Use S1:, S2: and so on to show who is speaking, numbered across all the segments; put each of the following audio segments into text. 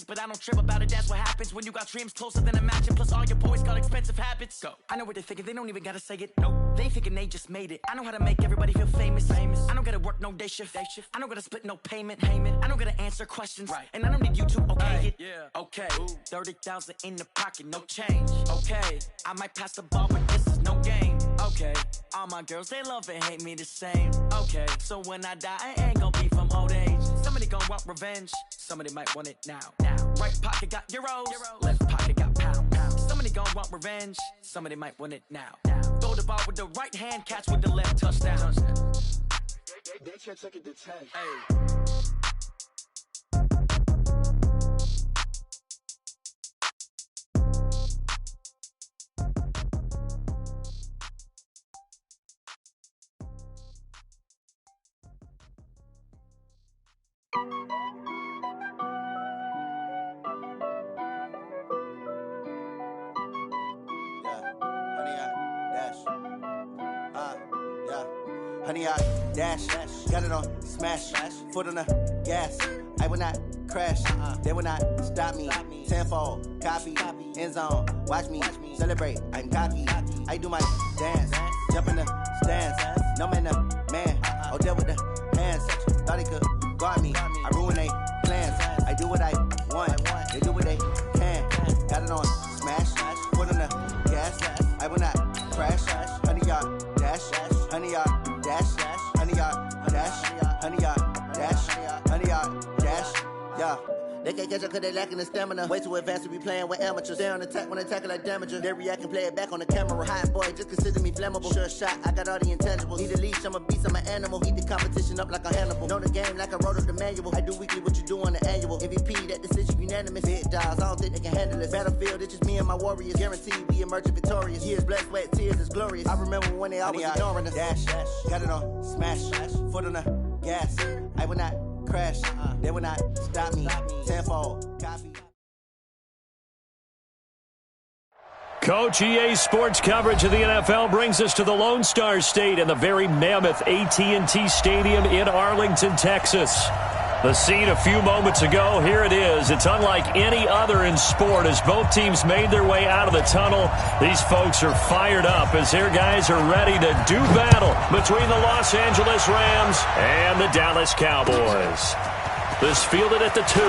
S1: But I don't trip about it, that's what happens when you got dreams closer than imagine. Plus all your boys got expensive habits. Go. I know what they're thinking, they don't even gotta say it. Nope. They thinking they just made it. I know how to make everybody feel famous. I don't gotta work no day shift. I don't gotta split no payment. I don't gotta answer questions. Right. And I don't need you to okay it. Yeah. Okay. 30,000 in the pocket, no change. Okay. I might pass the ball, but this is no game. Okay. All my girls, they love and hate me the same. Okay. So when I die, I ain't gonna be from old age. Somebody gonna want revenge. Somebody might want it now. Right pocket got euros. Left pocket got pound. Somebody gon' want revenge. Somebody might want it now. Throw the ball with the right hand, catch with the left, touchdown. They can't take it to 10. Hey.
S2: Honey, I dash, got it on smash, foot on the gas. I will not crash, they will not stop me. Tenfold, copy, end zone, watch me celebrate. I'm cocky, I do my dance, jump in the stands. No man, the man, deal with the hands. Thought he could guard me, I ruin they plans. I do what I want, they do what they can. Got it on smash, foot on the gas. I will not crash, honey, y'all dash, honey, y'all. Honey, y'all, dash, honey, y'all, dash, honey, y'all, dash, yeah. They can't catch up cause they lacking the stamina. Way too advanced to be playing with amateurs. Stay on attack when they tackle like damager. They react and play it back on the camera. Hot boy, just consider me flammable. Sure shot, I got all the intangibles. Need a leash, I'm a beast, I'm an animal. Heat the competition up like a Hannibal. Know the game like I wrote up the manual. I do weekly what you do on the annual. MVP, that decision unanimous. Big dogs, I don't think they can handle it. Battlefield, it's just me and my warriors. Guaranteed we emerging victorious. Years, blood, sweat, tears, it's glorious. I remember when they always ignoring us. Dash, got it on smash, foot on the gas. I will not crash, they will not stop me. Tenfold, copy.
S3: Coach EA Sports coverage of the NFL brings us to the Lone Star State and the very mammoth AT&T Stadium in Arlington, Texas. The scene a few moments ago, here it is. It's unlike any other in sport as both teams made their way out of the tunnel. These folks are fired up as their guys are ready to do battle between the Los Angeles Rams and the Dallas Cowboys. This fielded at the 2.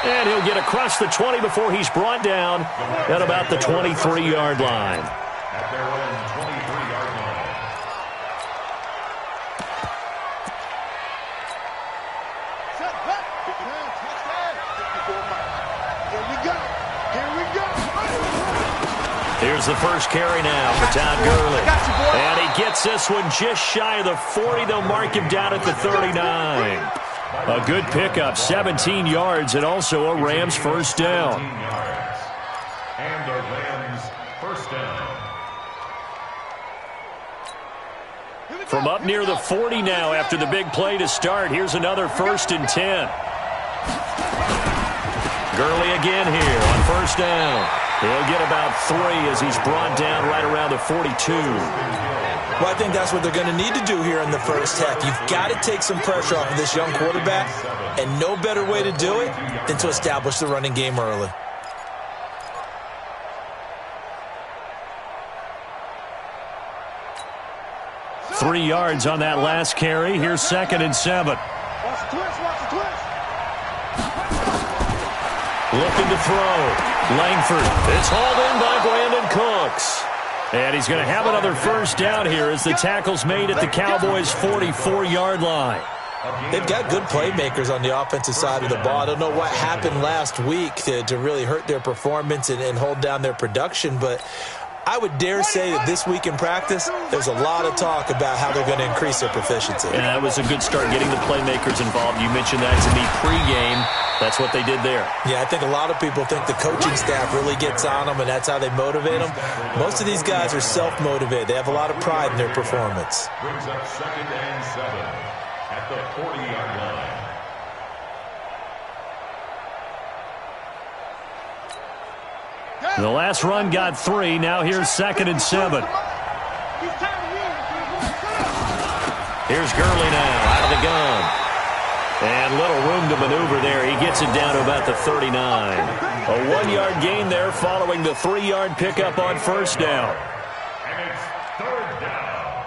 S3: And he'll get across the 20 before he's brought down at about the 23-yard line.
S4: At their own 23-yard line.
S3: Here's the first carry now for Todd Gurley. And he gets this one just shy of the 40. They'll mark him down at the 39. A good pickup, 17 yards, and also a Rams first down.
S4: And the Rams first down.
S3: From up near the 40 now after the big play to start. Here's another 1st and 10. Gurley again here on first down. He'll get about 3 as he's brought down right around the 42.
S5: Well, I think that's what they're going to need to do here in the first half. You've got to take some pressure off of this young quarterback, and no better way to do it than to establish the running game early.
S3: Three yards on that last carry. Here's 2nd and 7. Looking to throw. Langford. It's hauled in by Brandon Cooks. And he's going to have another first down here as the tackle's made at the Cowboys' 44-yard line.
S5: They've got good playmakers on the offensive side of the ball. I don't know what happened last week to really hurt their performance and hold down their production, but I would dare say that this week in practice, there's a lot of talk about how they're going to increase their proficiency.
S3: And that was a good start getting the playmakers involved. You mentioned that to me pregame. That's what they did there.
S5: Yeah, I think a lot of people think the coaching staff really gets on them, and that's how they motivate them. Most of these guys are self-motivated. They have a lot of pride in their performance.
S4: Brings up 2nd and 7 at the 40-yard line.
S3: The last run got 3. Now here's 2nd and 7. Here's Gurley now out of the gun. And little room to maneuver there. He gets it down to about the 39. A 1-yard gain there following the 3-yard pickup on first down.
S4: And it's third down.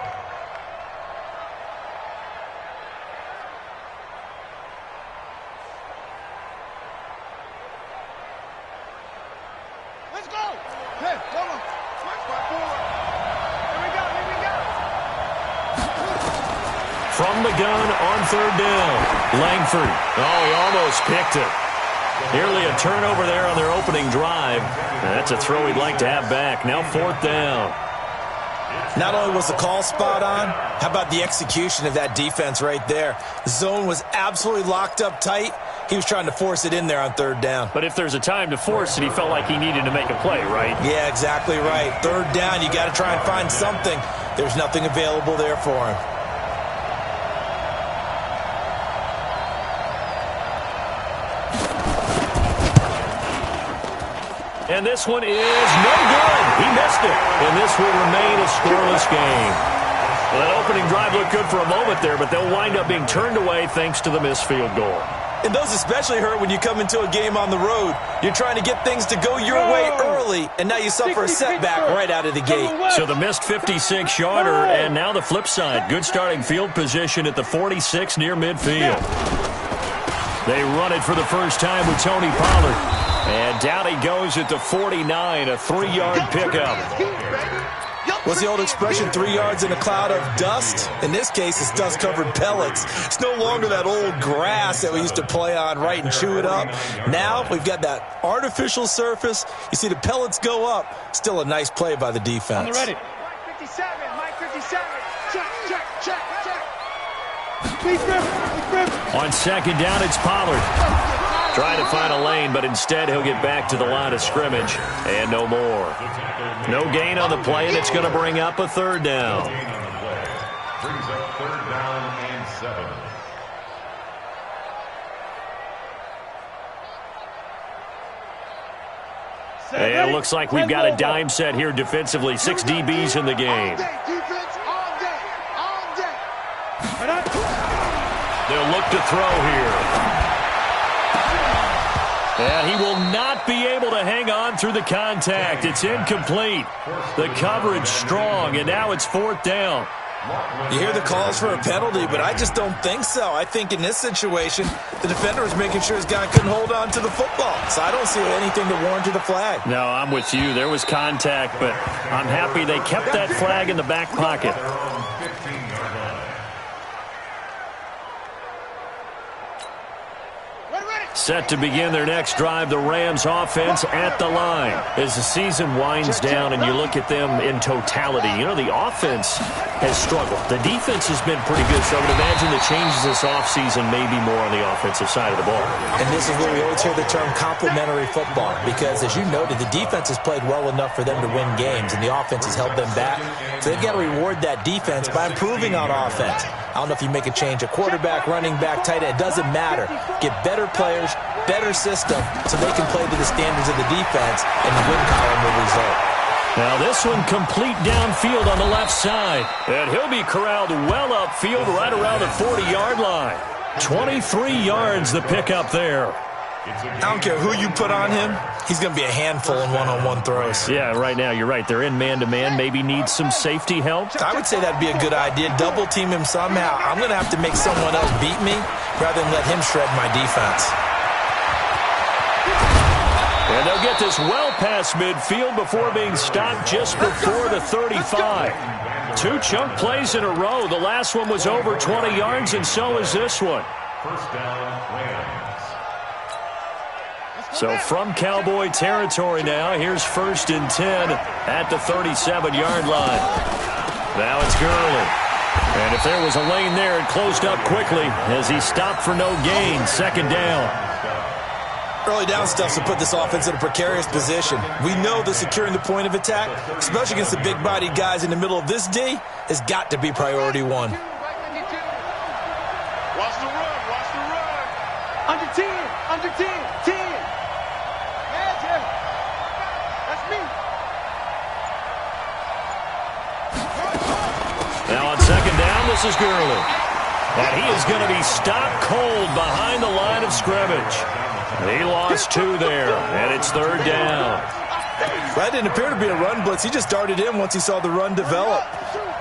S6: Let's go. Hey, come on. Switch back forward. Here we go. Here we go.
S3: From the gun on third down. Langford. Oh, he almost picked it. Nearly a turnover there on their opening drive. That's a throw he'd like to have back. Now fourth down.
S5: Not only was the call spot on, how about the execution of that defense right there? The zone was absolutely locked up tight. He was trying to force it in there on third down.
S3: But if there's a time to force it, he felt like he needed to make a play, right?
S5: Yeah, exactly right. Third down, you got to try and find something. There's nothing available there for him.
S3: And this one is no good. He missed it. And this will remain a scoreless game. Well, that opening drive looked good for a moment there, but they'll wind up being turned away thanks to the missed field goal.
S5: And those especially hurt when you come into a game on the road. You're trying to get things to go your way early, and now you suffer a setback right out of the gate.
S3: So the missed 56-yarder, and now the flip side. Good starting field position at the 46 near midfield. They run it for the first time with Tony Pollard. And down he goes at the 49, a 3-yard pickup.
S5: What's the old expression, 3 yards in a cloud of dust? In this case, it's dust-covered pellets. It's no longer that old grass that we used to play on, right, and chew it up. Now we've got that artificial surface. You see the pellets go up. Still a nice play by the defense.
S6: On the ready. Mike 57, Mike 57. Check, check, check, check. Big grip.
S3: On second down, it's Pollard. Trying to find a lane, but instead he'll get back to the line of scrimmage. And no more. No gain on the play, and it's going to bring up a third down.
S4: Brings up third down and 7.
S3: And it looks like we've got a dime set here defensively. 6 DBs in the game. They'll look to throw here. And he will not be able to hang on through the contact. It's incomplete. The coverage strong, and now it's fourth down.
S5: You hear the calls for a penalty, but I just don't think so. I think in this situation, the defender was making sure his guy couldn't hold on to the football. So I don't see anything to warrant a flag.
S3: No, I'm with you. There was contact, but I'm happy they kept that flag in the back pocket. Set to begin their next drive, the Rams offense at the line. As the season winds down and you look at them in totality, you know, the offense has struggled. The defense has been pretty good, so I would imagine the changes this offseason may be more on the offensive side of the ball.
S5: And this is where we always hear the term complementary football, because as you noted, the defense has played well enough for them to win games, and the offense has held them back. So they've got to reward that defense by improving on offense. I don't know if you make a change, a quarterback, running back, tight end, it doesn't matter. Get better players, better system, so they can play to the standards of the defense, and the win column will result.
S3: Now this one complete downfield on the left side. And he'll be corralled well upfield right around the 40-yard line. 23 yards the pickup there.
S5: I don't care who you put on him, he's going to be a handful in one-on-one throws.
S3: Yeah, right now you're right. They're in man-to-man. Maybe need some safety help.
S5: I would say that'd be a good idea. Double team him somehow. I'm going to have to make someone else beat me rather than let him shred my defense.
S3: And they'll get this well past midfield before being stopped just before the 35. 2 chunk plays in a row. The last one was over 20 yards, and so is this one.
S4: First down, Rams.
S3: So from Cowboy territory now, here's 1st and 10 at the 37-yard line. Now it's Gurley. And if there was a lane there, it closed up quickly as he stopped for no gain. 2nd down.
S5: Early down stuff to put this offense in a precarious position. We know that securing the point of attack, especially against the big-bodied guys in the middle of this D, has got to be priority 1.
S6: Watch the run, watch the run. Under 10, under 10, 10. Yeah, that's me.
S3: Now on 2nd down, this is Gurley. And he is going to be stopped cold behind the line of scrimmage. He lost 2 there, and it's 3rd down.
S5: That didn't appear to be a run blitz. He just darted in once he saw the run develop.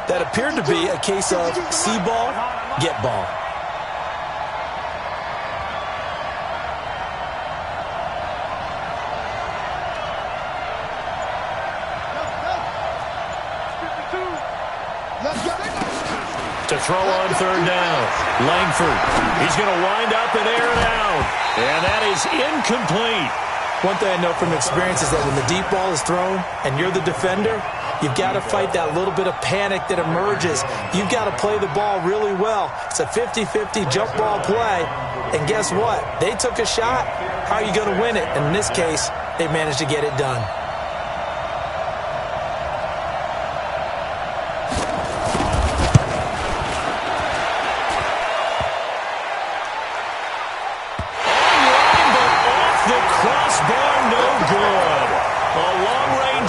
S5: That appeared to be a case of see ball, get ball.
S3: To throw on 3rd down, Langford. He's going to wind up and air it out. And that is incomplete.
S5: One thing I know from experience is that when the deep ball is thrown and you're the defender, you've got to fight that little bit of panic that emerges. You've got to play the ball really well. It's a 50-50 jump ball play. And guess what? They took a shot. How are you going to win it? And in this case, they managed to get it done.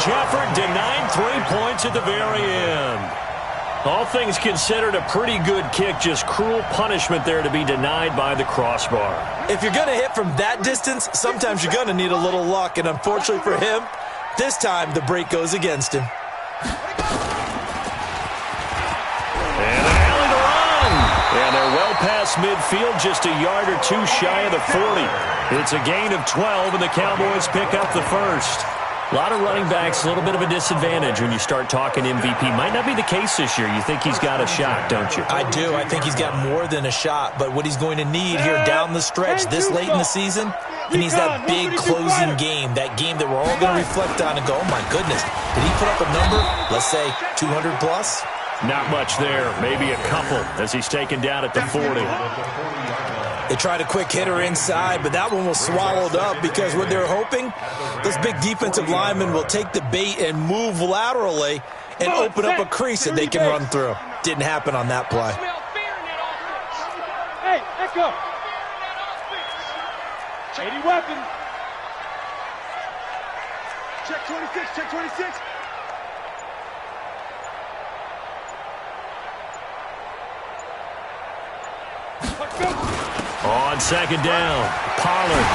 S3: Effort denied 3 points at the very end. All things considered, a pretty good kick, just cruel punishment there to be denied by the crossbar.
S5: If you're going to hit from that distance, sometimes you're going to need a little luck, and unfortunately for him, this time the break goes against him.
S3: And an alley to run. And they're well past midfield, just a yard or 2 shy of the 40. It's a gain of 12, and the Cowboys pick up the first. A lot of running backs, a little bit of a disadvantage when you start talking MVP. Might not be the case this year. You think he's got a shot, don't you?
S5: I do. I think he's got more than a shot. But what he's going to need here down the stretch this late in the season, he needs that big closing game, that game that we're all going to reflect on and go, oh, my goodness, did he put up a number, let's say 200 plus?
S3: Not much there. Maybe a couple as he's taken down at the 40.
S5: They tried a quick hitter inside, but that one was swallowed up because what they're hoping, those big defensive linemen will take the bait and move laterally and open up a crease that they can run through. Didn't happen on that play.
S6: Hey, Echo. 80 weapons. Check 26, check 26. Let's go.
S3: On 2nd down, Pollard.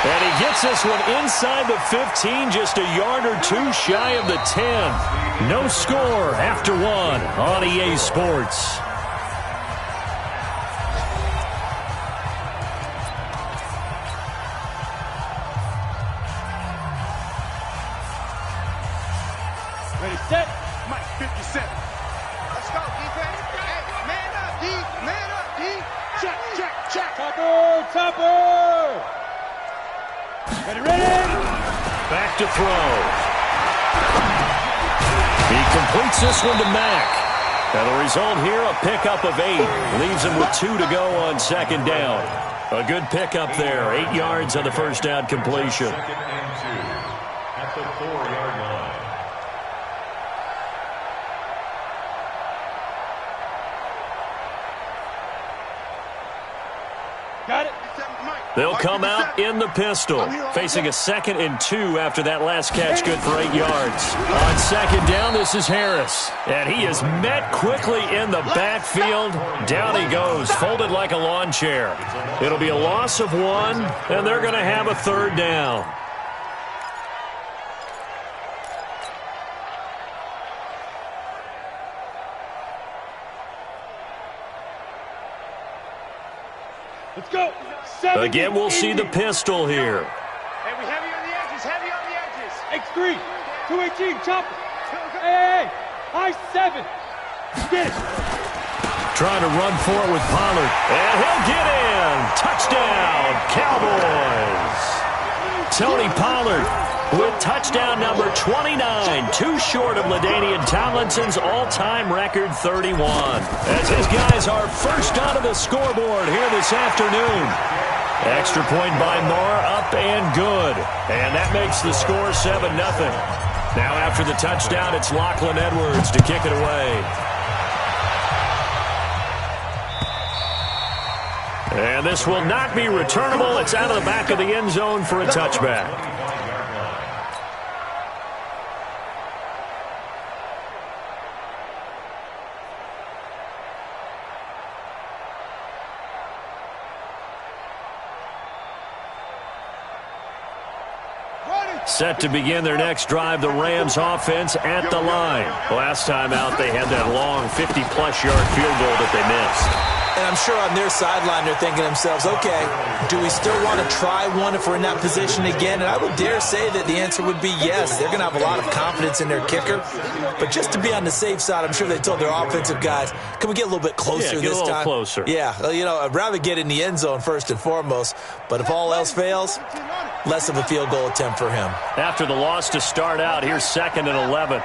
S3: And he gets this one inside the 15, just a yard or 2 shy of the 10. No score after 1 on EA Sports.
S6: Ready, set. Mike, 57. Let's go, defense. Hey, man up, D. Man up, D. Check, check, check. Topper, topper. Ready, ready.
S3: Back to throw. He completes this one to Mack. And the result here, a pickup of 8. Leaves him with 2 to go on 2nd down. A good pickup there. 8 yards on the first down completion.
S4: 2nd and 2 at the 4-yard line.
S6: Got it.
S3: They'll come out in the pistol, facing a 2nd and 2 after that last catch, good for 8 yards. On 2nd down, this is Harris, and he is met quickly in the backfield. Down he goes, folded like a lawn chair. It'll be a loss of 1, and they're going to have a 3rd down.
S6: Let's go.
S3: Again, we'll see the pistol here.
S6: Hey, we heavy on the edges, heavy on the edges. X3, 218, chopper. Hey, high 7. Get it.
S3: Trying to run for it with Pollard. And he'll get in. Touchdown, Cowboys. Tony Pollard with touchdown number 29, 2 short of LaDainian Tomlinson's all-time record 31. As his guys are first onto the scoreboard here this afternoon. Extra point by Moore, up and good. And that makes the score 7-0. Now after the touchdown, it's Lachlan Edwards to kick it away. And this will not be returnable. It's out of the back of the end zone for a touchback. Set to begin their next drive, the Rams offense at the line. Last time out, they had that long 50-plus yard field goal that they missed.
S5: And I'm sure on their sideline they're thinking to themselves, okay, do we still want to try one if we're in that position again? And I would dare say that the answer would be yes. They're going to have a lot of confidence in their kicker. But just to be on the safe side, I'm sure they told their offensive guys, can we get a little bit closer this time?
S3: Yeah, get a little closer.
S5: Yeah, I'd rather get in the end zone first and foremost. But if all else fails, less of a field goal attempt for him.
S3: After the loss to start out, here's 2nd and 11.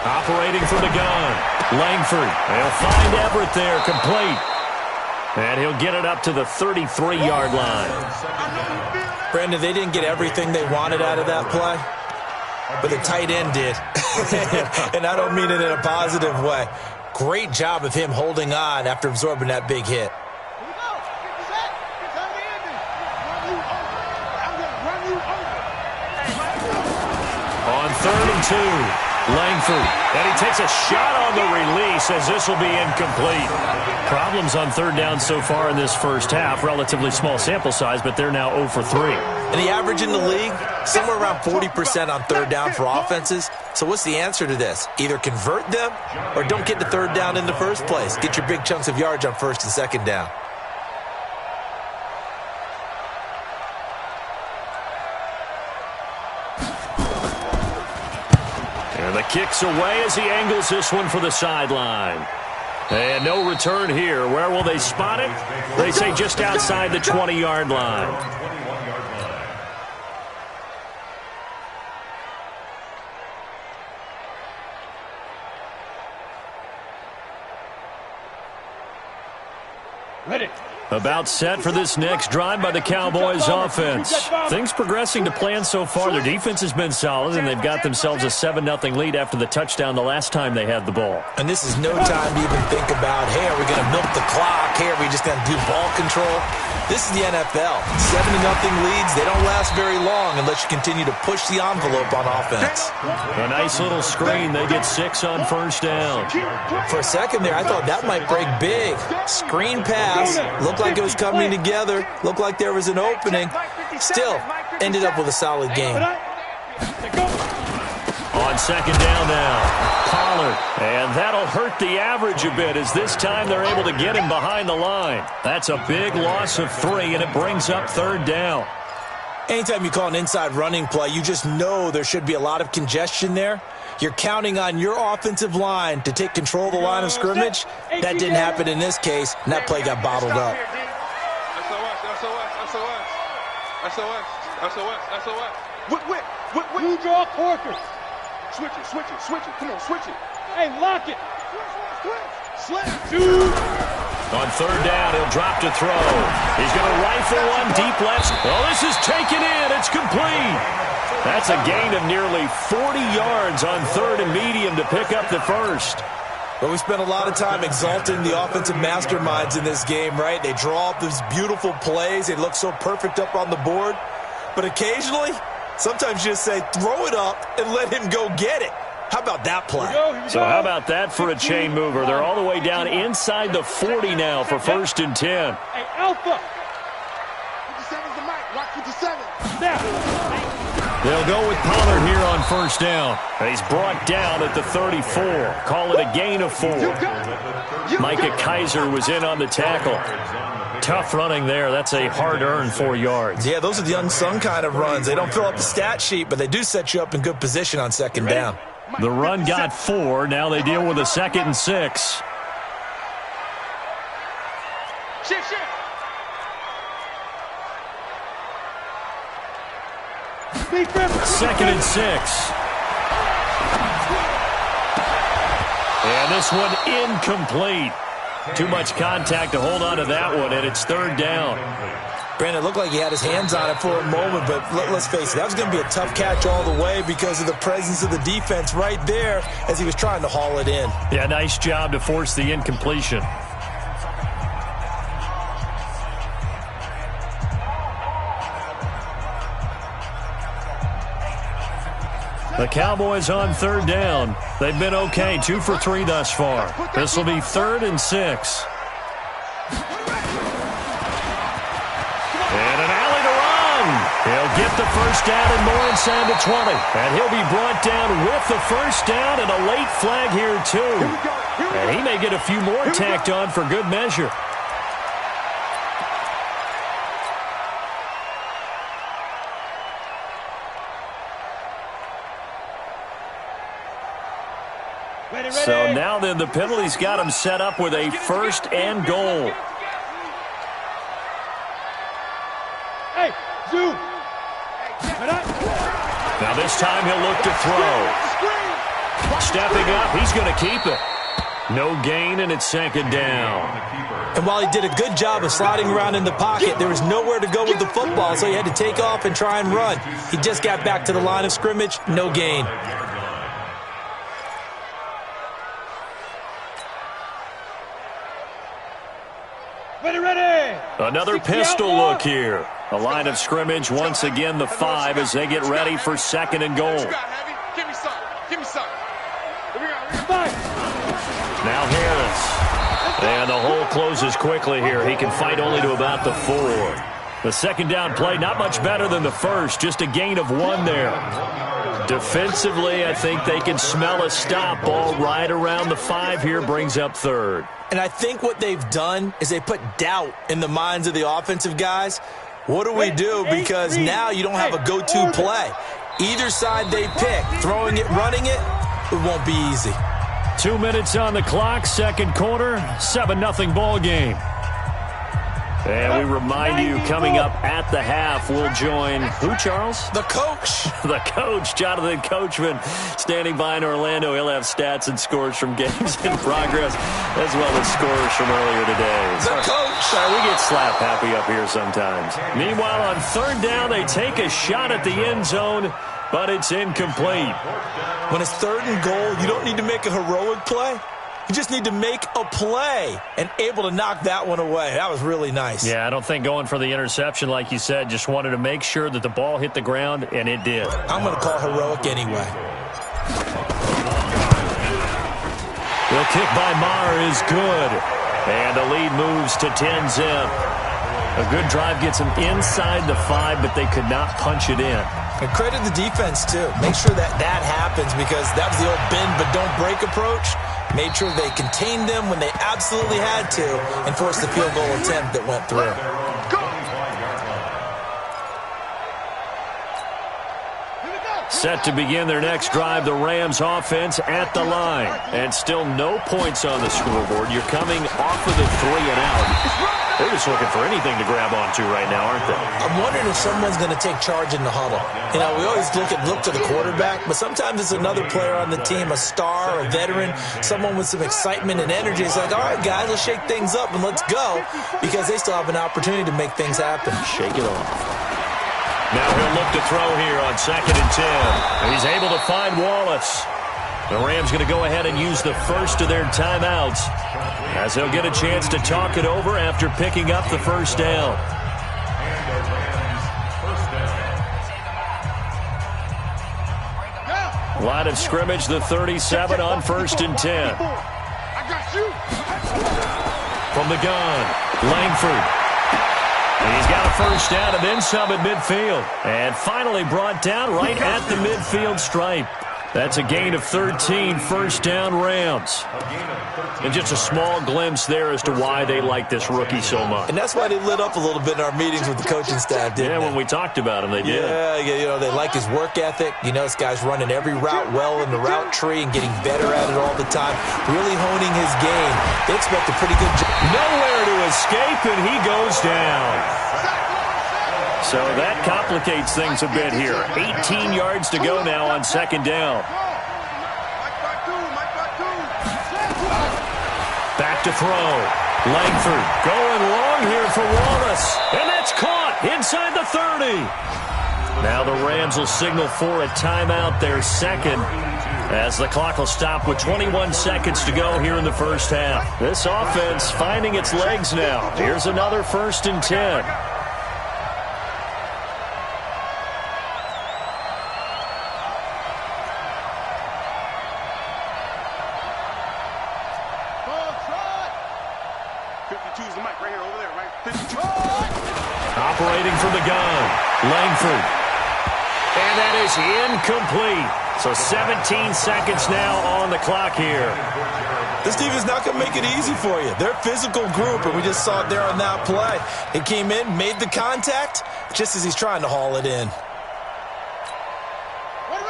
S3: Operating from the gun, Langford. They'll find Everett there, complete. And he'll get it up to the 33-yard line.
S5: Brandon, they didn't get everything they wanted out of that play, but the tight end did. And I don't mean it in a positive way. Great job of him holding on after absorbing that big hit.
S3: On 3rd and 2. Langford, and he takes a shot on the release as this will be incomplete. Problems on 3rd down so far in this first half. Relatively small sample size, but they're now 0 for 3.
S5: And the average in the league, somewhere around 40% on 3rd down for offenses. So what's the answer to this? Either convert them or don't get the 3rd down in the first place. Get your big chunks of yards on 1st and 2nd down.
S3: And the kick's away as he angles this one for the sideline. And no return here. Where will they spot it? They say just outside the 20-yard line.
S6: Ready.
S3: About set for this next drive by the Cowboys offense. Things progressing to plan so far. Their defense has been solid, and they've got themselves a 7-0 lead after the touchdown the last time they had the ball.
S5: And this is no time to even think about, hey, are we going to milk the clock? Hey, are we just going to do ball control? This is the NFL. 7-0 leads, they don't last very long unless you continue to push the envelope on offense.
S3: A nice little screen. They get 6 on 1st down.
S5: For a second there, I thought that might break big. Screen pass. Looked like it was coming together. Looked like there was an opening. Still, ended up with a solid game.
S3: On 2nd down now, Pollard. And that'll hurt the average a bit as this time they're able to get him behind the line. That's a big loss of 3, and it brings up 3rd down.
S5: Anytime you call an inside running play, you just know there should be a lot of congestion there. You're counting on your offensive line to take control of the line of scrimmage. That didn't happen in this case, and that play got bottled up.
S6: You draw Corker. Switch it. Come on, switch it. Hey, lock it. Switch.
S3: On 3rd down, he'll drop to throw. He's going to rifle one deep left. Oh, this is taken in. It's complete. That's a gain of nearly 40 yards on 3rd and medium to pick up the first.
S5: But we spent a lot of time exalting the offensive masterminds in this game, right? They draw up these beautiful plays. They look so perfect up on the board. But occasionally, sometimes you just say, throw it up and let him go get it. How about that play?
S3: So how about that for a chain mover? They're all the way down inside the 40 now for 1st and 10.
S6: Hey, Alpha. 57's the mic. Rock 57.
S3: They'll go with Pollard here on 1st down. He's brought down at the 34. Call it a gain of 4. Micah Kaiser was in on the tackle. Tough running there. That's a hard-earned 4 yards.
S5: Yeah, those are the unsung kind of runs. They don't fill up the stat sheet, but they do set you up in good position on 2nd down.
S3: The run got 4. Now they deal with a 2nd and 6.
S6: Shift.
S3: 2nd and 6. And this one incomplete. Too much contact to hold on to that one, and it's 3rd down.
S5: Brandon, it looked like he had his hands on it for a moment, but let's face it, that was going to be a tough catch all the way because of the presence of the defense right there as he was trying to haul it in.
S3: Yeah, nice job to force the incompletion. The Cowboys on 3rd down. They've been okay, 2 for 3 thus far. This will be 3rd and 6. And an alley to Ron. first down and more inside the 20. And he'll be brought down with the first down and a late flag here, too. And he may get a few more tacked on for good measure. So now then the penalty's got him set up with a first and goal.
S6: Hey, Zoo.
S3: Now this time he'll look to throw. Stepping up, he's going to keep it. No gain, and it's second down.
S5: And while he did a good job of sliding around in the pocket, there was nowhere to go with the football, so he had to take off and try and run. He just got back to the line of scrimmage, no gain.
S6: Ready.
S3: Another pistol look here. A line of scrimmage, once again the 5 as they get ready for second and goal.
S6: Give me some. Give me some.
S3: Now Harris. And the hole closes quickly here. He can fight only to about the 4. The second down play, not much better than the first. Just a gain of 1 there. Defensively, I think they can smell a stop. Ball right around the 5 here, brings up third.
S5: And I think what they've done is they put doubt in the minds of the offensive guys. What do we do? Because now you don't have a go-to play. Either side they pick, throwing it, running it, it won't be easy.
S3: 2 minutes on the clock, second quarter, 7-0 ball game. And we remind you, coming up at the half, we'll join who, Charles?
S5: The coach.
S3: The coach, Jonathan Coachman, standing by in Orlando. He'll have stats and scores from games in progress, as well as scores from earlier today.
S5: The coach.
S3: Sorry, we get slap happy up here sometimes. Meanwhile, on third down, they take a shot at the end zone, but it's incomplete.
S5: When it's third and goal, you don't need to make a heroic play. You just need to make a play and able to knock that one away. That was really nice.
S3: Yeah, I don't think going for the interception, like you said, just wanted to make sure that the ball hit the ground, and it did.
S5: I'm going to call heroic anyway.
S3: The kick by Maher is good. And the lead moves to 10-zip. A good drive gets them inside the 5, but they could not punch it in.
S5: And credit the defense, too. Make sure that that happens because that was the old bend but don't break approach. Made sure they contained them when they absolutely had to and forced the field goal attempt that went through.
S3: Set to begin their next drive, the Rams offense at the line. And still no points on the scoreboard. You're coming off of the 3 and out. They're just looking for anything to grab onto right now, aren't they?
S5: I'm wondering if someone's going to take charge in the huddle. You know, we always look to the quarterback, but sometimes it's another player on the team, a star, a veteran, someone with some excitement and energy. It's like, all right, guys, let's shake things up and let's go because they still have an opportunity to make things happen.
S3: Shake it off. Now he'll look to throw here on 2nd and 10. And he's able to find Wallace. The Rams going to go ahead and use the first of their timeouts as they'll get a chance to talk it over after picking up the first down. Line of scrimmage, the 37 on 1st and 10. From the gun, Langford. He's got a first down and then some at midfield. And finally brought down right at the midfield stripe. That's a gain of 13, first down Rams. And just a small glimpse there as to why they like this rookie so much.
S5: And that's why they lit up a little bit in our meetings with the coaching staff, didn't they?
S3: When we talked about him, they did.
S5: Yeah, you know, they like his work ethic. You know, this guy's running every route well in the route tree and getting better at it all the time, really honing his game. They expect a pretty good job.
S3: Nowhere to escape, and he goes down. So that complicates things a bit here. 18 yards to go now on 2nd down. Back to throw. Langford going long here for Wallace. And that's caught inside the 30. Now the Rams will signal for a timeout, their second, as the clock will stop with 21 seconds to go here in the first half. This offense finding its legs now. Here's another 1st and 10. Operating from the gun, Langford. And that is incomplete. So 17 seconds now on the clock here.
S5: This team is not going to make it easy for you. They're a physical group, and we just saw it there on that play. It came in, made the contact, just as he's trying to haul it in.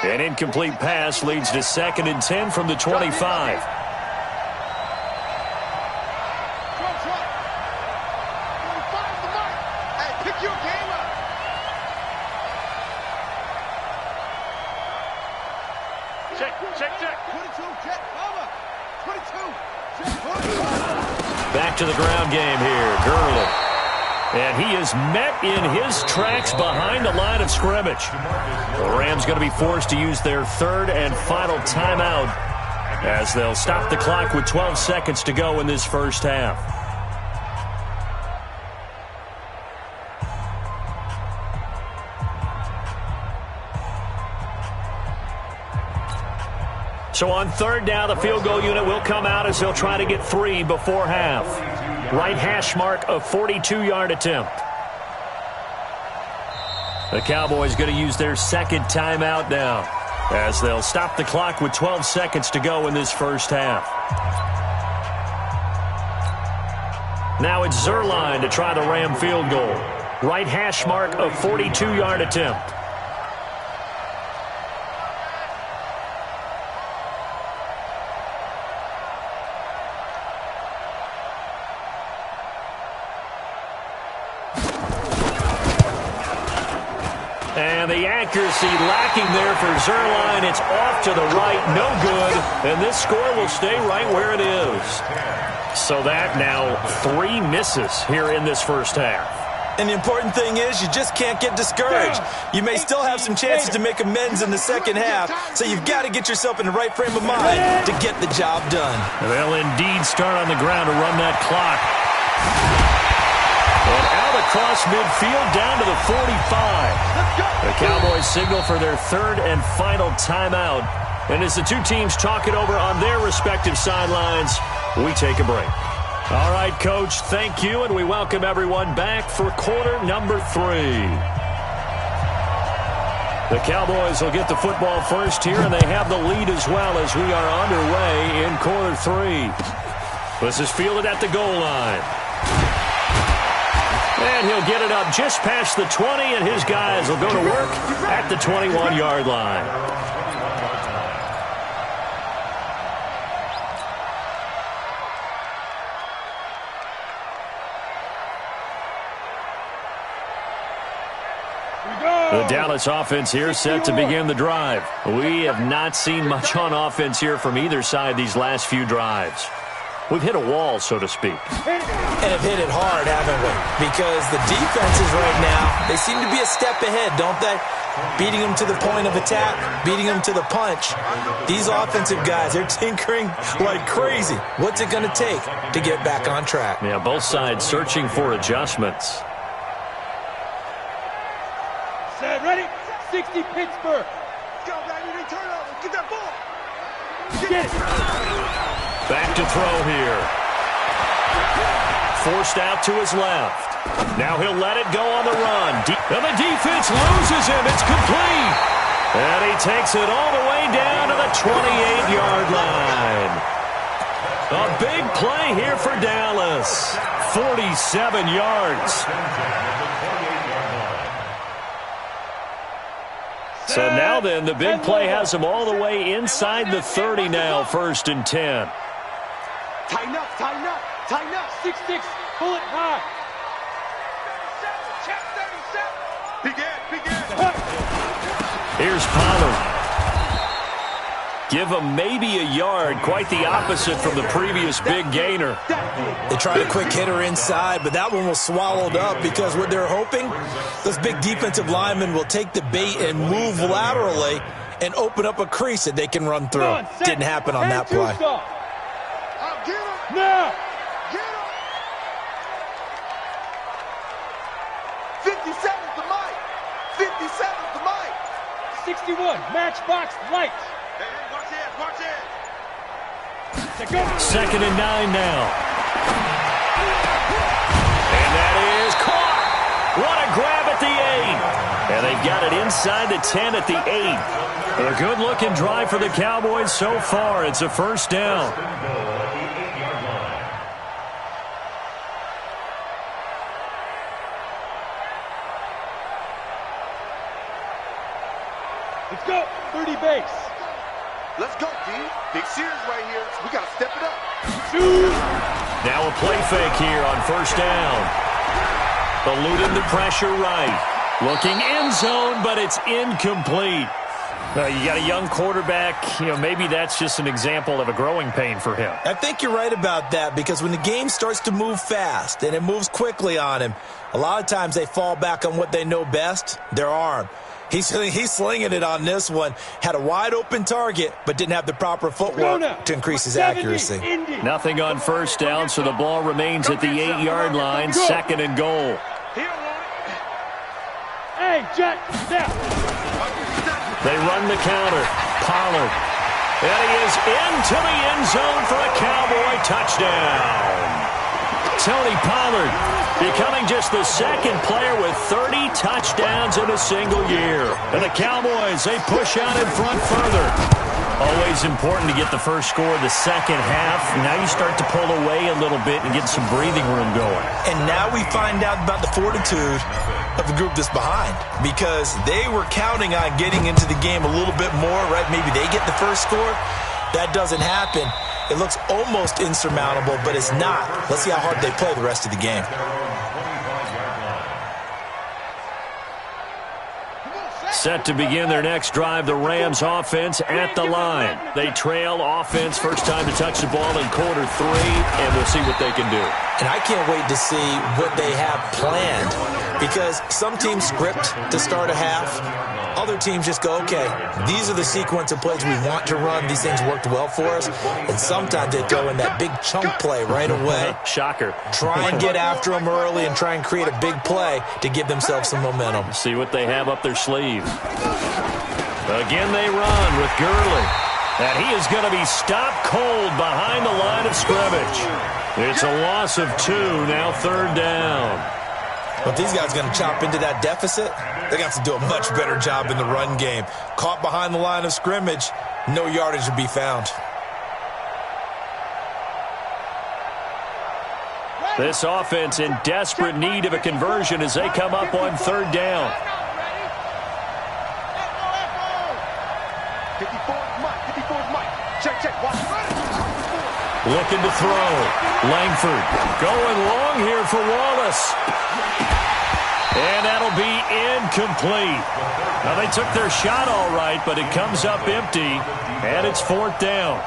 S3: An incomplete pass leads to 2nd and 10 from the 25. Back to the ground game here, Gurley. And he is met in his tracks behind the line of scrimmage. The Rams going to be forced to use their 3rd and final timeout as they'll stop the clock with 12 seconds to go in this first half. So on 3rd down, the field goal unit will come out as they'll try to get 3 before half. Right hash mark, a 42-yard attempt. The Cowboys going to use their 2nd timeout now as they'll stop the clock with 12 seconds to go in this first half. Now it's Zerline to try the Ram field goal. Right hash mark, a 42-yard attempt. And the accuracy lacking there for Zerline. It's off to the right, no good. And this score will stay right where it is. So that now 3 misses here in this first half.
S5: And the important thing is you just can't get discouraged. You may still have some chances to make amends in the second half, so you've got to get yourself in the right frame of mind to get the job done.
S3: And they'll indeed start on the ground to run that clock. And out across midfield down to the 45. The Cowboys signal for their 3rd and final timeout. And as the two teams talk it over on their respective sidelines, we take a break. All right, Coach, thank you, and we welcome everyone back for quarter number 3. The Cowboys will get the football first here, and they have the lead as well as we are underway in quarter 3. This is fielded at the goal line. And he'll get it up just past the 20, and his guys will go to work at the 21-yard line. The Dallas offense here set to begin the drive. We have not seen much on offense here from either side these last few drives. We've hit a wall, so to speak.
S5: And have hit it hard, haven't we? Because the defenses right now, they seem to be a step ahead, don't they? Beating them to the point of attack, beating them to the punch. These offensive guys, they're tinkering like crazy. What's it going to take to get back on track?
S3: Yeah, both sides searching for adjustments.
S6: Set, ready? 60 Pittsburgh. Let's go, baby. Turn over. Get that ball. Get it.
S3: Back to throw here. Forced out to his left. Now he'll let it go on the run. And the defense loses him. It's complete. And he takes it all the way down to the 28-yard line. A big play here for Dallas. 47 yards. So now then, the big play has him all the way inside the 30 now, 1st and 10.
S6: Tighten up, tighten up, tighten up. 6-6, pull it high. 37. Begin.
S3: Here's Pollard. Give him maybe a yard, quite the opposite from the previous big gainer.
S5: They tried a quick hitter inside, but that one was swallowed up because what they're hoping, those big defensive linemen will take the bait and move laterally and open up a crease that they can run through. Didn't happen on that play.
S6: Now.
S2: 57's the mic. 57's the mic.
S6: 61, matchbox light.
S2: Watch it.
S3: 2nd and 9 now. And that is caught. What a grab at the 8. And they've got it inside the 10 at the 8. A good-looking drive for the Cowboys so far. It's a first down.
S6: Let's go. 30 base.
S7: Let's go, D. Big series right here. We got to step it up.
S3: Now a play fake here on first down. Eluding the pressure right. Looking end zone, but it's incomplete. You got a young quarterback. Maybe that's just an example of a growing pain for him.
S5: I think you're right about that, because when the game starts to move fast and it moves quickly on him, a lot of times they fall back on what they know best, their arm. He's slinging it on this one. Had a wide-open target, but didn't have the proper footwork to increase his accuracy.
S3: Nothing on first down, so the ball remains at the 8-yard line, second and goal.
S6: Hey, Jet, now.
S3: They run the counter. Pollard. And he is into the end zone for a Cowboy touchdown. Tony Pollard becoming just the second player with 30 touchdowns in a single year. And the Cowboys, they push out in front further. Always important to get the first score of the second half. Now you start to pull away a little bit and get some breathing room going.
S5: And now we find out about the fortitude of the group that's behind, because they were counting on getting into the game a little bit more, right? Maybe they get the first score. That doesn't happen. It looks almost insurmountable, but it's not. Let's see how hard they play the rest of the game.
S3: Set to begin their next drive, the Rams offense at the line. They trail offense, first time to touch the ball in quarter 3, and we'll see what they can do.
S5: And I can't wait to see what they have planned, because some teams script to start a half. Other teams just go, okay, these are the sequence of plays we want to run. These things worked well for us. And sometimes they throw in that big chunk play right away.
S3: Shocker.
S5: Try and get after them early and try and create a big play to give themselves some momentum.
S3: See what they have up their sleeve. Again they run with Gurley. And he is going to be stopped cold behind the line of scrimmage. It's a loss of 2, now third down.
S5: But if these guys are going to chop into that deficit, they're going to have to do a much better job in the run game. Caught behind the line of scrimmage, no yardage to be found.
S3: This offense in desperate need of a conversion as they come up on third down.
S7: 54's Mike. Check. Watch.
S3: Looking to throw. Langford going long here for Wallace. And that'll be incomplete. Now, they took their shot all right, but it comes up empty, and it's fourth down.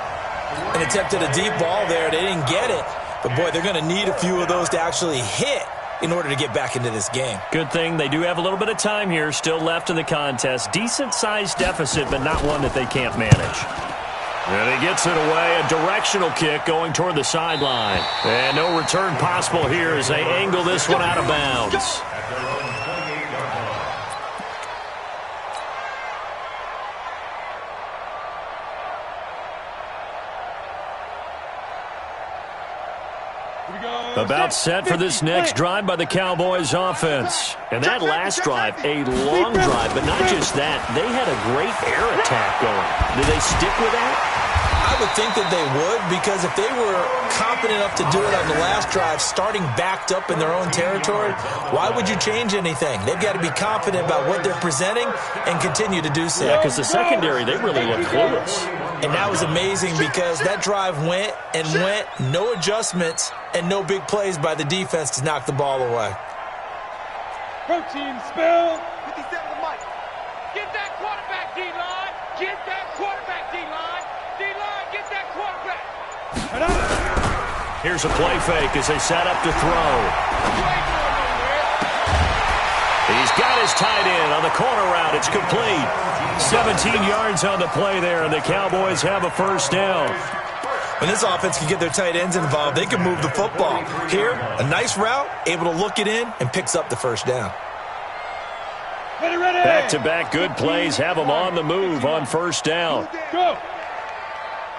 S5: And attempted a deep ball there. They didn't get it. But, boy, they're going to need a few of those to actually hit in order to get back into this game.
S3: Good thing they do have a little bit of time here still left in the contest. Decent-sized deficit, but not one that they can't manage. And he gets it away. A directional kick going toward the sideline. And no return possible here as they angle this one out of bounds. About set for this next drive by the Cowboys offense. And that last drive, a long drive, but not just that. They had a great air attack going. Do they stick with that?
S5: I would think that they would, because if they were confident enough to do it on the last drive, starting backed up in their own territory, why would you change anything? They've got to be confident about what they're presenting and continue to do so.
S3: Yeah, because the secondary, they really look clueless.
S5: And that was amazing, because that drive went and went, no adjustments and no big plays by the defense to knock the ball away.
S6: Protein spill.
S7: 57 to Mike.
S6: Get that quarterback, D-line. Get that quarterback, D-line. D-line, get that quarterback.
S3: Here's a play fake as they set up to throw. He's got his tight end on the corner route. It's complete. 17 yards on the play there, and the Cowboys have a first down.
S5: When this offense can get their tight ends involved, they can move the football. Here, a nice route, able to look it in, and picks up the first down.
S6: Ready.
S3: Back-to-back good plays have them on the move on first down.
S6: Go.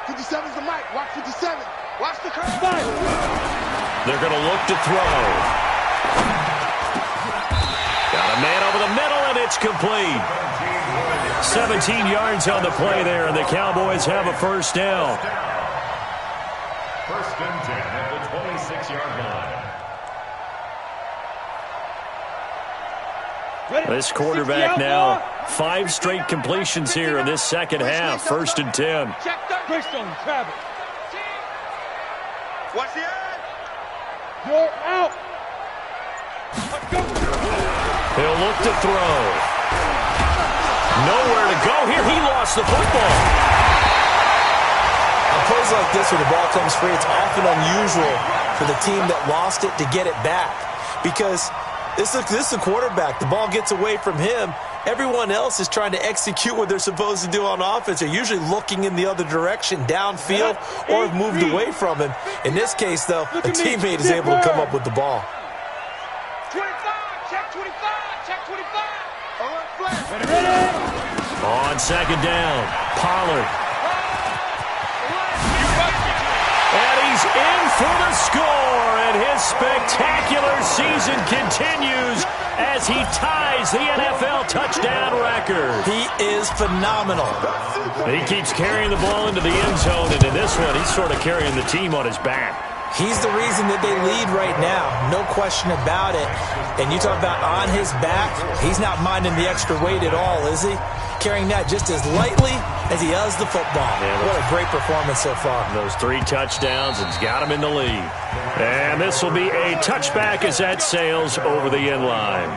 S7: 57's the Mike. Watch 57. Watch the curve.
S3: They're going to look to throw. Got a man over the middle, and it's complete. 17 yards on the play there, and the Cowboys have a first down.
S4: First and 10 at the 26-yard line.
S3: This quarterback now, 5 straight completions here in this second half. First and 10.
S7: Watch the eye.
S6: You're out.
S3: He'll look to throw. Nowhere to go here. He lost the football.
S5: On plays like this where the ball comes free, it's often unusual for the team that lost it to get it back. Because this is the quarterback. The ball gets away from him. Everyone else is trying to execute what they're supposed to do on offense. They're usually looking in the other direction, downfield, or have moved away from him. In this case, though, a teammate is able to come up with the ball.
S6: 25, check 25, check 25.
S7: All right, flat.
S3: On second down, Pollard. And he's in for the score, and his spectacular season continues as he ties the NFL touchdown record.
S5: He is phenomenal.
S3: He keeps carrying the ball into the end zone, and in this one, he's sort of carrying the team on his back.
S5: He's the reason that they lead right now, no question about it. And you talk about on his back, he's not minding the extra weight at all, is he? Carrying that just as lightly as he does the football.
S3: Yeah,
S5: what a great performance so far.
S3: Those 3 touchdowns has got him in the lead. And this will be a touchback as that sails over the end line.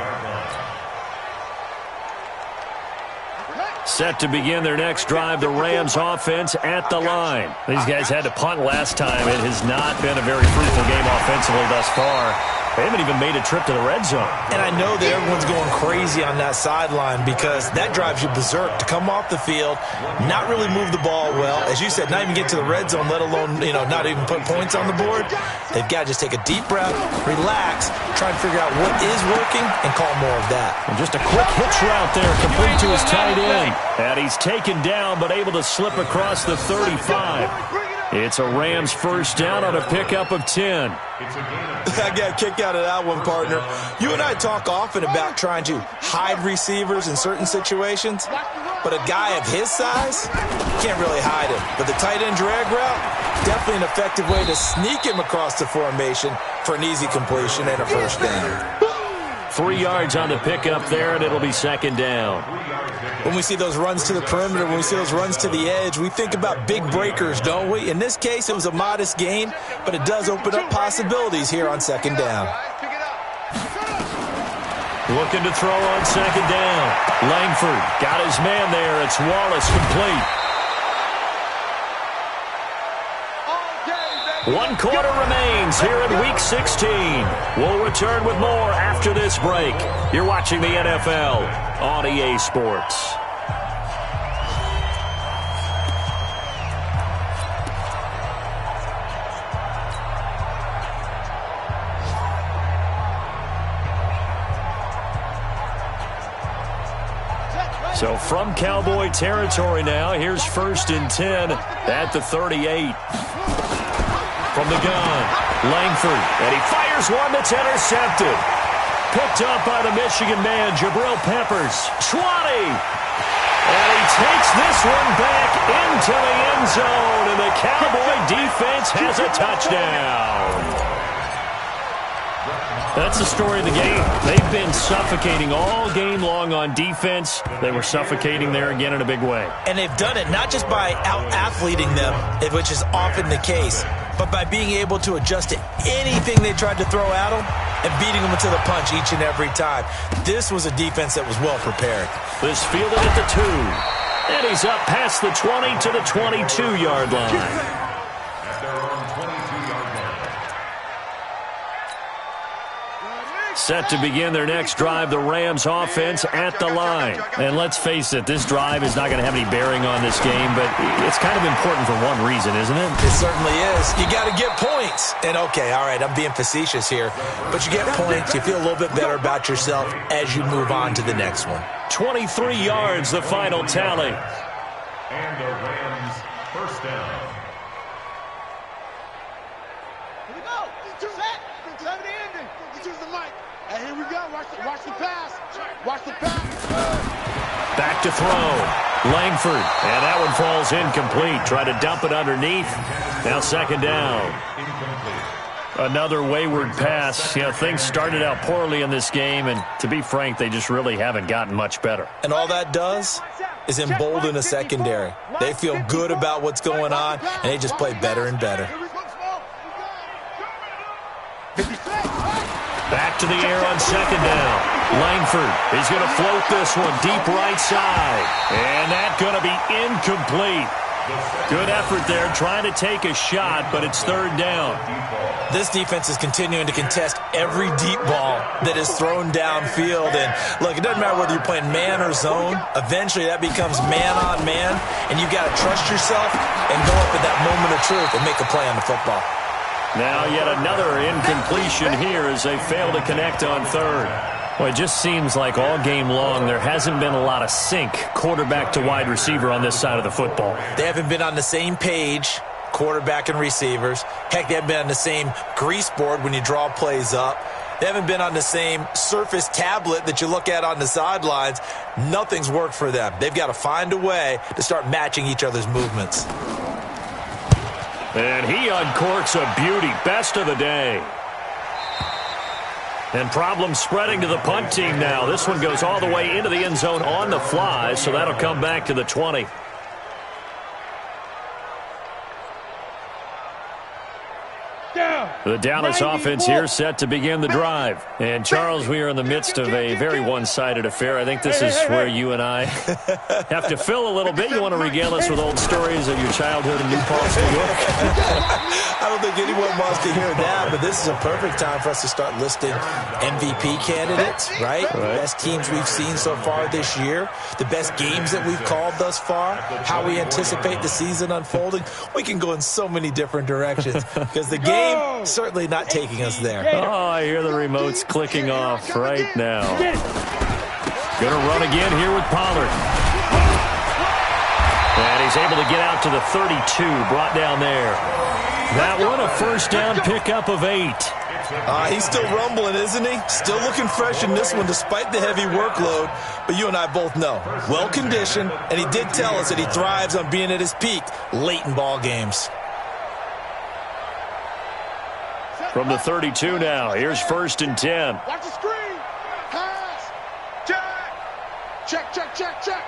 S3: Set to begin their next drive, the Rams offense at the line. These guys had to punt last time. It has not been a very fruitful game offensively thus far. They haven't even made a trip to the red zone.
S5: And I know that everyone's going crazy on that sideline because that drives you berserk to come off the field, not really move the ball well. As you said, not even get to the red zone, let alone, not even put points on the board. They've got to just take a deep breath, relax, try and figure out what is working, and call more of that.
S3: And just a quick hitch route there, complete to his tight end. And he's taken down, but able to slip across the 35. It's a Rams first down on a pickup of 10.
S5: I got a kick out of that one, partner. You and I talk often about trying to hide receivers in certain situations, but a guy of his size can't really hide him. But the tight end drag route, definitely an effective way to sneak him across the formation for an easy completion and a first down.
S3: 3 yards on the pickup there, and it'll be second down.
S5: When we see those runs to the perimeter, when we see those runs to the edge, we think about big breakers, don't we? In this case, it was a modest gain, but it does open up possibilities here on second down.
S3: Looking to throw on second down. Langford got his man there. It's Wallace complete. 1 quarter remains here in Week 16. We'll return with more after this break. You're watching the NFL on EA Sports. So from Cowboy territory now, here's first and 10 at the 38. From the gun, Langford, and he fires one that's intercepted. Picked up by the Michigan man, Jabril Peppers. 20! And he takes this one back into the end zone, and the Cowboy defense has a touchdown. That's the story of the game. They've been suffocating all game long on defense. They were suffocating there again in a big way.
S5: And they've done it not just by out-athleting them, which is often the case, but by being able to adjust to anything they tried to throw at them and beating them to the punch each and every time. This was a defense that was well prepared.
S3: This fielded at the 2. And he's up past the 20 to the 22-yard line. Set to begin their next drive, the Rams offense at the line. And let's face it, this drive is not going to have any bearing on this game, but it's kind of important for one reason, isn't it?
S5: It certainly is. You got to get points. And okay, all right, I'm being facetious here, but you get points, you feel a little bit better about yourself as you move on to the next one.
S3: 23 yards, the final tally.
S4: And the Rams first down.
S6: Here we go. Set. 7 to ending. Let's use the mic. Hey, here we go. Watch the pass. Watch the pass.
S3: Back to throw. Langford. And that one falls incomplete. Try to dump it underneath. Now second down. Another wayward pass. You know, things started out poorly in this game, and to be frank, they just really haven't gotten much better.
S5: And all that does is embolden a secondary. They feel good about what's going on, and they just play better and better.
S3: Back to the air on second down. Langford is going to float this one deep right side. And that's going to be incomplete. Good effort there, trying to take a shot, but it's third down.
S5: This defense is continuing to contest every deep ball that is thrown downfield. And, look, it doesn't matter whether you're playing man or zone. Eventually, that becomes man on man, and you've got to trust yourself and go up at that moment of truth and make a play on the football.
S3: Now yet another incompletion here as they fail to connect on third. Well, it just seems like all game long there hasn't been a lot of sync quarterback to wide receiver on this side of the football.
S5: They haven't been on the same page, quarterback and receivers. Heck, they haven't been on the same grease board when you draw plays up. They haven't been on the same surface tablet that you look at on the sidelines. Nothing's worked for them. They've got to find a way to start matching each other's movements.
S3: And he uncorks a beauty. Best of the day. And problems spreading to the punt team now. This one goes all the way into the end zone on the fly, so that'll come back to the 20. The Dallas offense here set to begin the drive. And, Charles, we are in the midst of a very one-sided affair. I think this is where you and I have to fill a little bit. You want to regale us with old stories of your childhood in New Paltz, New York?
S5: I don't think anyone wants to hear that, but this is a perfect time for us to start listing MVP candidates, right? The best teams we've seen so far this year, the best games that we've called thus far, how we anticipate the season unfolding. We can go in so many different directions because the game certainly not taking us there.
S3: Oh, I hear the remotes clicking off right now. Going to run again here with Pollard. And he's able to get out to the 32, brought down there. That one, a first down pickup of 8.
S5: He's still rumbling, isn't he? Still looking fresh in this one despite the heavy workload. But you and I both know, well-conditioned, and he did tell us that he thrives on being at his peak late in ball games.
S3: From the 32 now, here's first and 10.
S6: Watch the screen. Pass. Check. Check.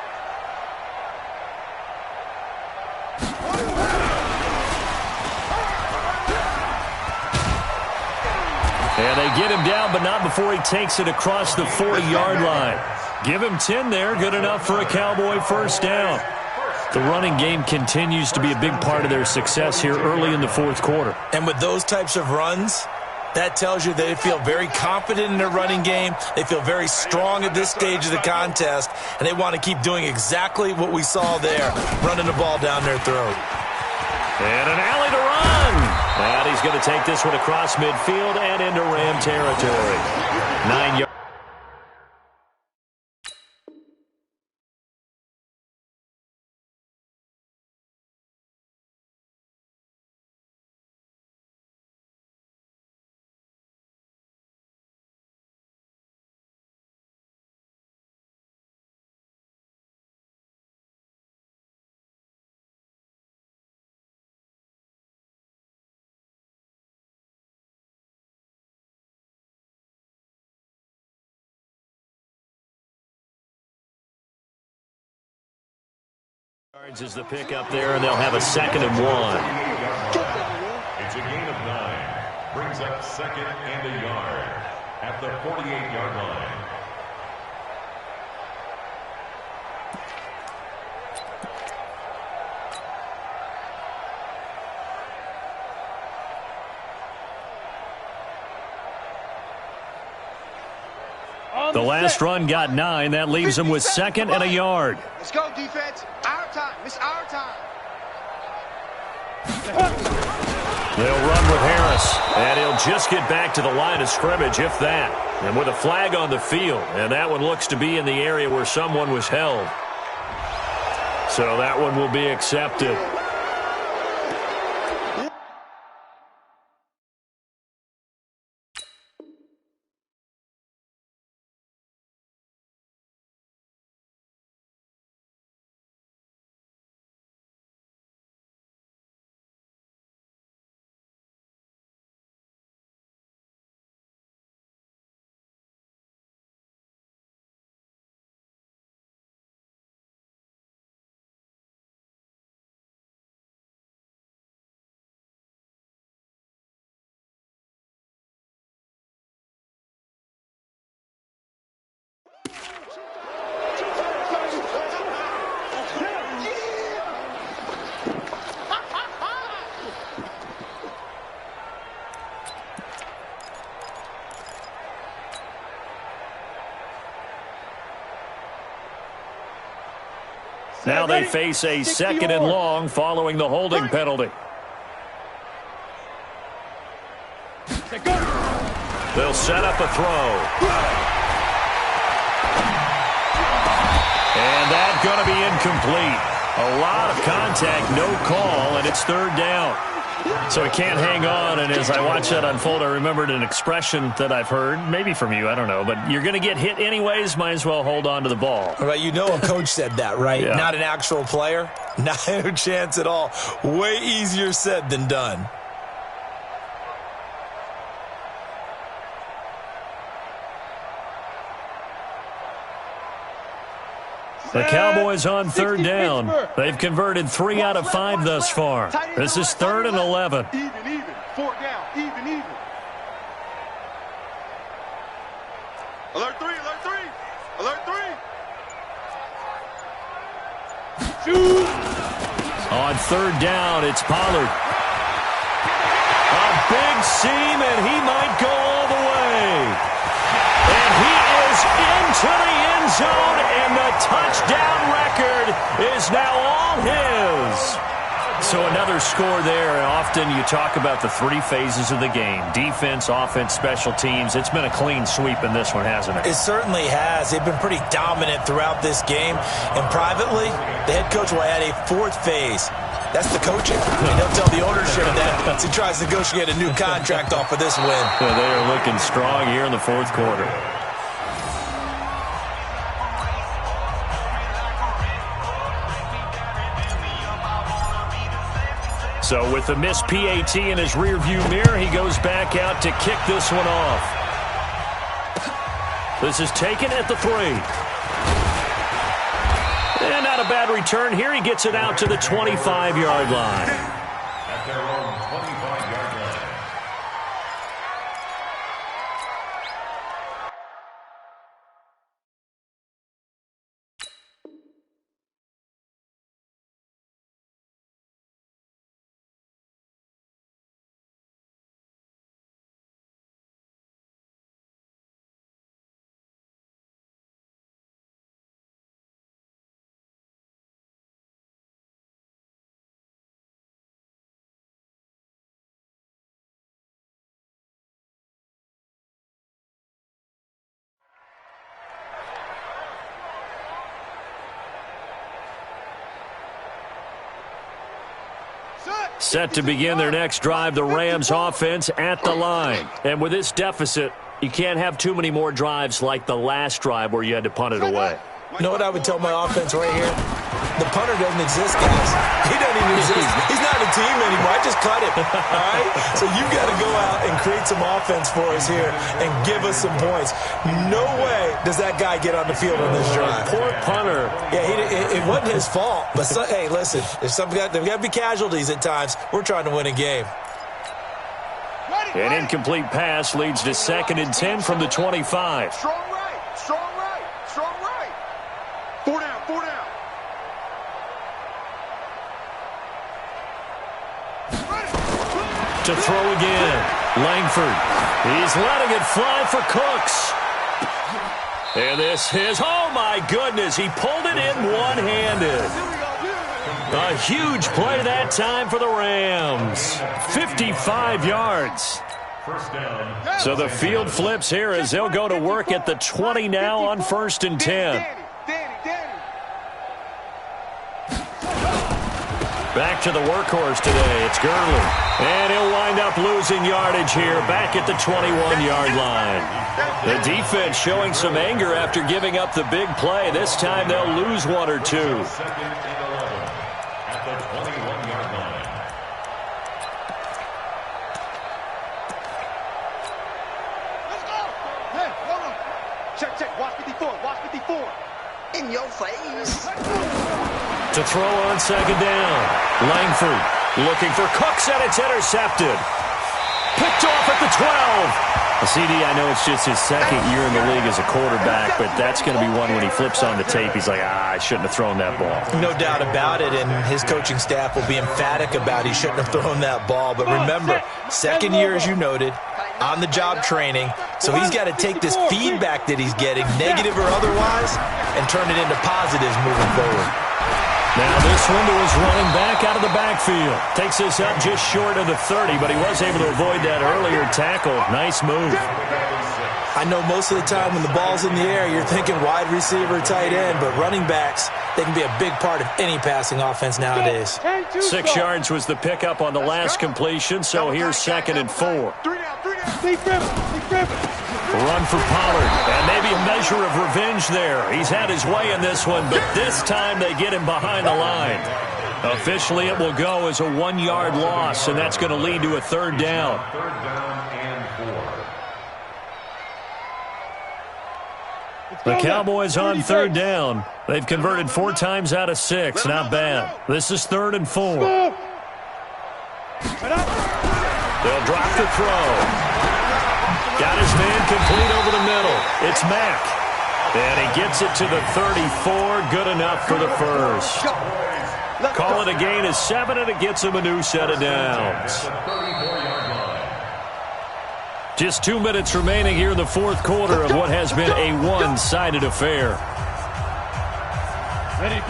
S3: And they get him down, but not before he takes it across the 40-yard line. Give him 10 there, good enough for a Cowboy first down. The running game continues to be a big part of their success here early in the fourth quarter.
S5: And with those types of runs, that tells you they feel very confident in their running game. They feel very strong at this stage of the contest, and they want to keep doing exactly what we saw there, running the ball down their throat.
S3: And an alley to run. And he's going to take this one across midfield and into Ram territory. 9 yards. Is the pick up there, and they'll have a 2nd and 1.
S4: It's a gain of 9. Brings up 2nd and a yard at the 48-yard line.
S3: The last run got 9. That leaves him with 2nd and a yard.
S6: Let's go, defense. Our time. It's our time.
S3: They'll run with Harris, and he'll just get back to the line of scrimmage, if that. And with a flag on the field, and that one looks to be in the area where someone was held. So that one will be accepted. Now they face a second and long following the holding penalty. They'll set up a throw. And that's going to be incomplete. A lot of contact, no call, and it's third down. So he can't hang on, and as I watch that unfold, I remembered an expression that I've heard, maybe from you, I don't know, but you're going to get hit anyways, might as well hold on to the ball.
S5: Right, you know a coach said that, right?
S3: Yeah.
S5: Not an actual player. Not a chance at all. Way easier said than done.
S3: The Cowboys on third down. They've converted 3 out of 5 thus far. This is 3rd and 11.
S6: Even. 4 down. Even. Alert 3. Shoot.
S3: On third down, it's Pollard. A big seam, and he might go all the way. And he is into the end zone, and the touchdown record is now all his. So another score there, and often you talk about the 3 phases of the game. Defense, offense, special teams. It's been a clean sweep in this one, hasn't it?
S5: It certainly has. They've been pretty dominant throughout this game. And privately, the head coach will add a 4th phase. That's the coaching. And he'll tell the ownership that as he tries to negotiate a new contract off of this win.
S3: Well, they are looking strong here in the 4th quarter. So with the missed PAT in his rearview mirror, he goes back out to kick this one off. This is taken at the 3. And not a bad return here. He gets it out to the 25-yard line.
S4: At their own 25-yard line.
S3: Set to begin their next drive, the Rams offense at the line. And with this deficit, you can't have too many more drives like the last drive where you had to punt it away.
S5: You know what I would tell my offense right here? The punter doesn't exist, guys. He doesn't even exist. He's not a team anymore. I just cut him, all right? So you've got to go out and create some offense for us here and give us some points. No way does that guy get on the field on this drive.
S3: Poor punter.
S5: Yeah, it wasn't his fault. But, hey, listen, there's got to be casualties at times. We're trying to win a game.
S3: An incomplete pass leads to 2nd and 10 from the 25.
S6: Strong right. 4 down.
S3: To throw again. Langford. He's letting it fly for Cooks. And this is, oh my goodness, he pulled it in one-handed. A huge play that time for the Rams. 55 yards.
S4: First down.
S3: So the field flips here as they'll go to work at the 20 now on 1st and 10. Back to the workhorse today. It's Gurley. And he'll wind up losing yardage here back at the 21-yard line. The defense showing some anger after giving up the big play. This time they'll lose 1 or 2.
S4: 2nd and 11 at the 21-yard line.
S6: Let's go. Hey, hold on. Check. Watch 54. In your face.
S3: To throw on 2nd down. Langford looking for Cooks, and it's intercepted. Picked off at the 12. CD, I know it's just his 2nd year in the league as a quarterback, but that's going to be one when he flips on the tape. He's like, I shouldn't have thrown that ball.
S5: No doubt about it, and his coaching staff will be emphatic about he shouldn't have thrown that ball. But remember, 2nd year, as you noted, on-the-job training. So he's got to take this feedback that he's getting, negative or otherwise, and turn it into positives moving forward.
S3: Now this one to his running back out of the backfield. Takes this up just short of the 30, but he was able to avoid that earlier tackle. Nice move.
S5: I know most of the time when the ball's in the air, you're thinking wide receiver, tight end, but running backs, they can be a big part of any passing offense nowadays.
S3: 6 yards was the pickup on the last completion, so here's 2nd and 4. Run for Pollard, and maybe a measure of revenge there. He's had his way in this one, but this time they get him behind the line. Officially, it will go as a 1-yard loss, and that's going to lead to a 3rd down.
S4: 3rd down and 4.
S3: The Cowboys on 3rd down. They've converted 4 times out of 6. Not bad. This is 3rd and 4. They'll drop the throw. Got his man complete over the middle. It's Mack. And he gets it to the 34. Good enough for the first. Call it a gain of 7, and it gets him a new set of downs. Just 2 minutes remaining here in the 4th quarter of what has been a one-sided affair.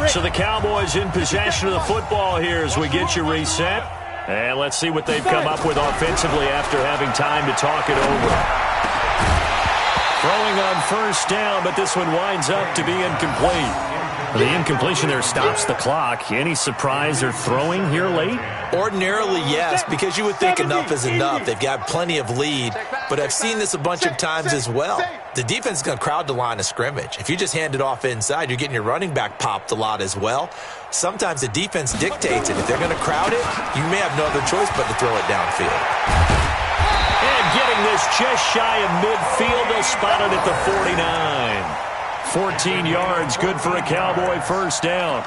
S3: So the Cowboys in possession of the football here as we get you reset. And let's see what they've come up with offensively after having time to talk it over. Throwing on 1st down, but this one winds up to be incomplete. The incompletion there stops the clock. Any surprise they're throwing here late?
S5: Ordinarily, yes, because you would think enough is enough. They've got plenty of lead, but I've seen this a bunch of times as well. The defense is going to crowd the line of scrimmage. If you just hand it off inside, you're getting your running back popped a lot as well. Sometimes the defense dictates it. If they're going to crowd it, you may have no other choice but to throw it downfield.
S3: And getting this just shy of midfield, they'll spot it at the 49. 14 yards, good for a Cowboy 1st down.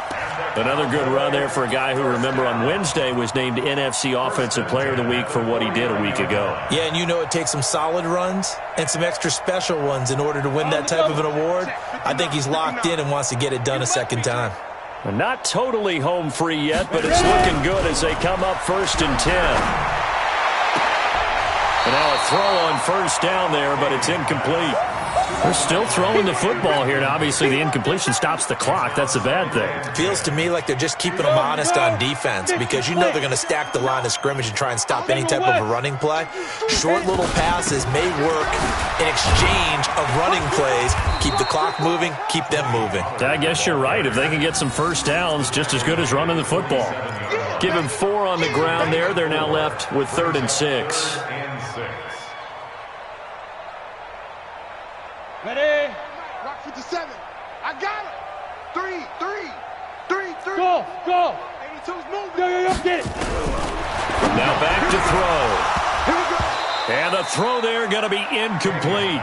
S3: Another good run there for a guy who, remember, on Wednesday was named NFC Offensive Player of the Week for what he did a week ago.
S5: Yeah, and you know it takes some solid runs and some extra special ones in order to win that type of an award. I think he's locked in and wants to get it done a 2nd time.
S3: Not totally home free yet, but it's looking good as they come up 1st and 10. And now a throw on 1st down there, but it's incomplete. They're still throwing the football here. Now, obviously, the incompletion stops the clock. That's a bad thing.
S5: Feels to me like they're just keeping them honest on defense because you know they're going to stack the line of scrimmage and try and stop any type of a running play. Short little passes may work in exchange of running plays. Keep the clock moving, keep them moving.
S3: I guess you're right. If they can get some 1st downs, just as good as running the football. Give him 4 on the ground there. They're now left with 3rd and 6.
S6: Ready?
S7: Rock 57. I got it. 3.
S6: Go.
S7: 82's moving.
S6: Yo, get it.
S3: Now back to throw.
S7: Here we go.
S3: And the throw there going to be incomplete.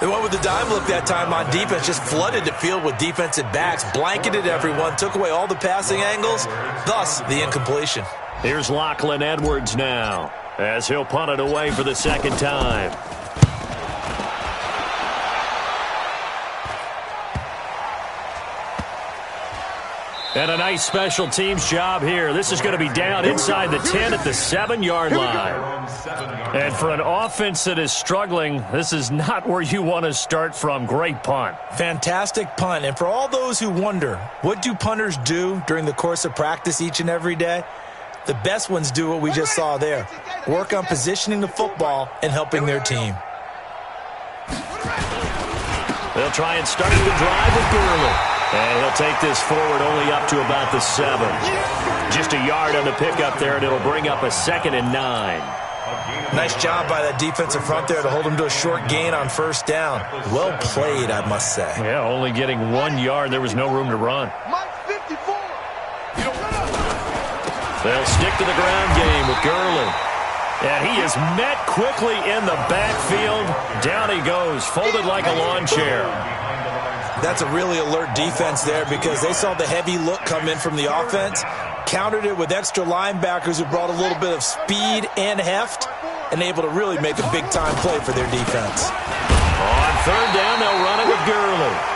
S5: They went with the dime look that time on defense, just flooded the field with defensive backs, blanketed everyone, took away all the passing angles, thus the incompletion.
S3: Here's Lachlan Edwards now as he'll punt it away for the 2nd time. And a nice special teams job here. This is going to be down inside the 10 at the 7-yard line. And for an offense that is struggling, this is not where you want to start from. Great punt.
S5: Fantastic punt. And for all those who wonder, what do punters do during the course of practice each and every day? The best ones do what we just saw there. Work on positioning the football and helping their team.
S3: They'll try and start the drive with Gurley. And he'll take this forward only up to about the 7. Just a yard on the pickup there, and it'll bring up a 2nd and 9.
S5: Nice job by that defensive front there to hold him to a short gain on 1st down. Well played, I must say.
S3: Yeah, only getting 1 yard. There was no room to run.
S7: Mike 54.
S3: They'll stick to the ground game with Gurley. And he is met quickly in the backfield. Down he goes, folded like a lawn chair.
S5: That's a really alert defense there because they saw the heavy look come in from the offense, countered it with extra linebackers who brought a little bit of speed and heft, and able to really make a big-time play for their defense.
S3: On 3rd down, they'll run it with Gurley.